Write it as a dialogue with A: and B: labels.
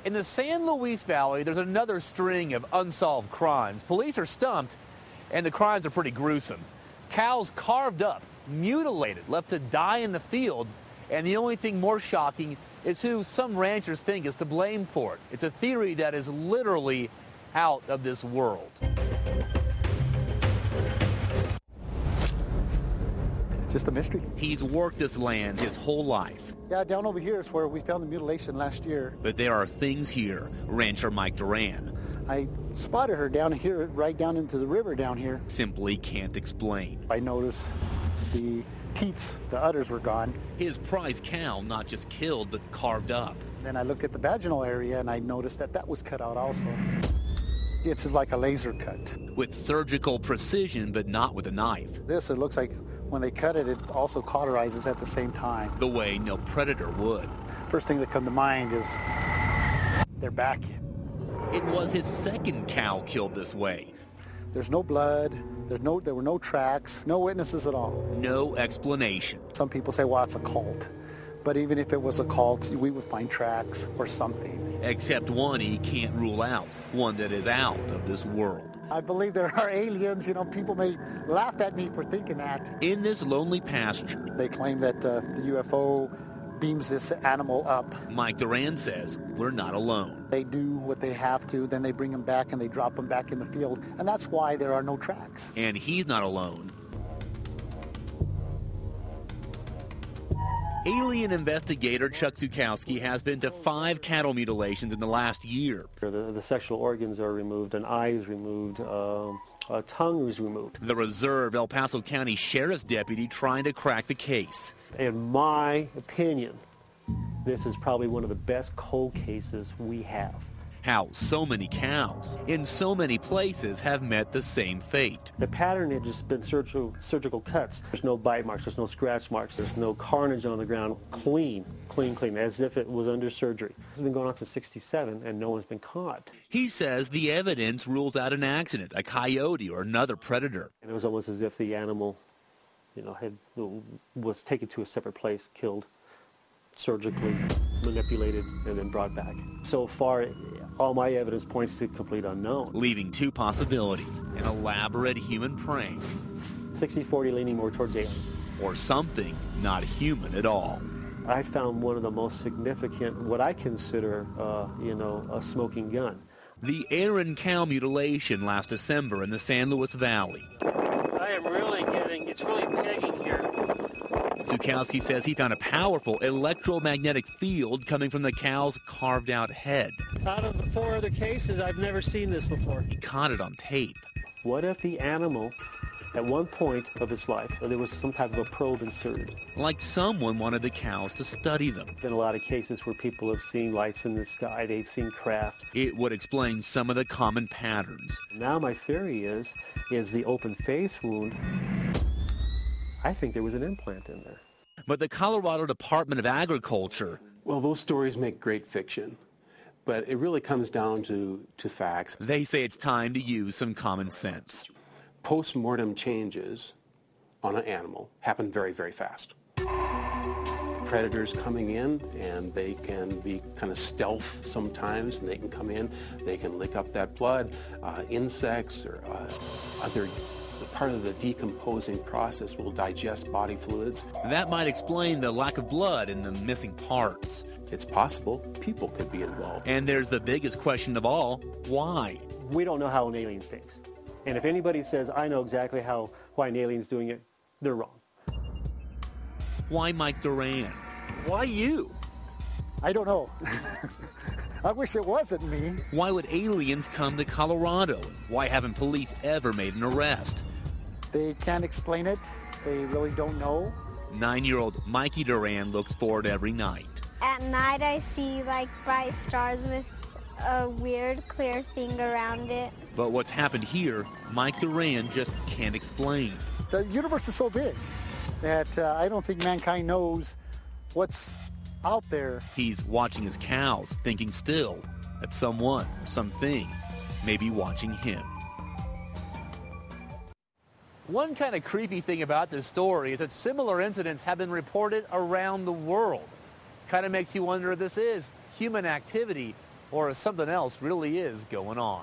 A: In the San Luis Valley, there's another string of unsolved crimes. Police are stumped, and the crimes are pretty gruesome. Cows carved up, mutilated, left to die in the field, and the only thing more shocking is who some ranchers think is to blame for it. It's a theory that is literally out of this world.
B: It's just a mystery.
A: He's worked this land his whole life.
B: Yeah, down over here is where we found the mutilation last year.
A: But there are things here, rancher Mike Duran
B: I spotted her down here, right down into the river down here.
A: simply can't explain.
B: I noticed the teats, the udders were gone.
A: His prize cow not just killed, but carved up.
B: Then I looked at the vaginal area and I noticed that that was cut out also. It's like a laser cut.
A: With surgical precision, but not with a knife.
B: This, it looks like when they cut it, it also cauterizes at the same time.
A: The way no predator would.
B: First thing that comes to mind is their back.
A: It was his second cow killed this way.
B: There's no blood, there were no tracks, no witnesses at all.
A: No explanation.
B: Some people say, well, it's a cult. But even if it was a cult, we would find tracks or something.
A: Except one he can't rule out, one that is out of this world.
B: I believe there are aliens. You know, people may laugh at me for thinking that.
A: In this lonely pasture,
B: They claim that the UFO beams this animal up.
A: Mike Duran says we're not alone.
B: They do what they have to, then they bring them back and they drop them back in the field. And that's why there are no tracks.
A: And he's not alone. Alien investigator Chuck Zukowski has been to 5 cattle mutilations in the last year.
C: The sexual organs are removed, an eye is removed, a tongue is removed.
A: The reserve El Paso County Sheriff's deputy trying to crack the case.
C: In my opinion, this is probably one of the best cold cases we have.
A: How so many cows in so many places have met the same fate.
C: The pattern had just been surgical cuts. There's no bite marks, there's no scratch marks, there's no carnage on the ground. Clean, as if it was under surgery. It's been going on since '67 and no one's been caught.
A: He says the evidence rules out an accident, a coyote or another predator.
C: And it was almost as if the animal, was taken to a separate place, killed, surgically manipulated, and then brought back. So far, all my evidence points to complete unknown.
A: Leaving 2 possibilities, an elaborate human prank
C: 60-40 leaning more towards alien.
A: or something not human at all.
C: I found one of the most significant, what I consider, a smoking gun.
A: The Aaron cow mutilation last December in the San Luis Valley.
C: I am really it's really pegging here.
A: Zukowski says he found a powerful electromagnetic field coming from the cow's carved-out head.
C: Out of the 4 other cases, I've never seen this before.
A: He caught it on tape.
C: What if the animal, at one point of its life, there was some type of a probe inserted?
A: Like someone wanted the cows to study them.
C: There's been a lot of cases where people have seen lights in the sky, they've seen craft.
A: It would explain some of the common patterns.
C: Now my theory is the open face wound, I think there was an implant in there.
A: But the Colorado Department of Agriculture...
D: Well, those stories make great fiction, but it really comes down to facts.
A: They say it's time to use some common sense.
D: Post-mortem changes on an animal happen very, very fast. Predators coming in, and they can be kind of stealth sometimes, and they can come in, they can lick up that blood. Insects or other part of the decomposing process will digest body fluids.
A: That might explain the lack of blood in the missing parts.
D: It's possible people could be involved.
A: And there's the biggest question of all, why?
C: We don't know how an alien thinks. And if anybody says, I know exactly why an alien's doing it, they're wrong.
A: Why Mike Duran? Why you?
B: I don't know. I wish it wasn't me.
A: Why would aliens come to Colorado? Why haven't police ever made an arrest?
B: They can't explain it. They really don't know.
A: 9-year-old Mikey Duran looks for it every night.
E: At night I see like bright stars with a weird clear thing around it.
A: But what's happened here, Mike Duran just can't explain.
B: The universe is so big that I don't think mankind knows what's out there.
A: He's watching his cows, thinking still that someone or something may be watching him. One kind of creepy thing about this story is that similar incidents have been reported around the world. Kind of makes you wonder if this is human activity or if something else really is going on.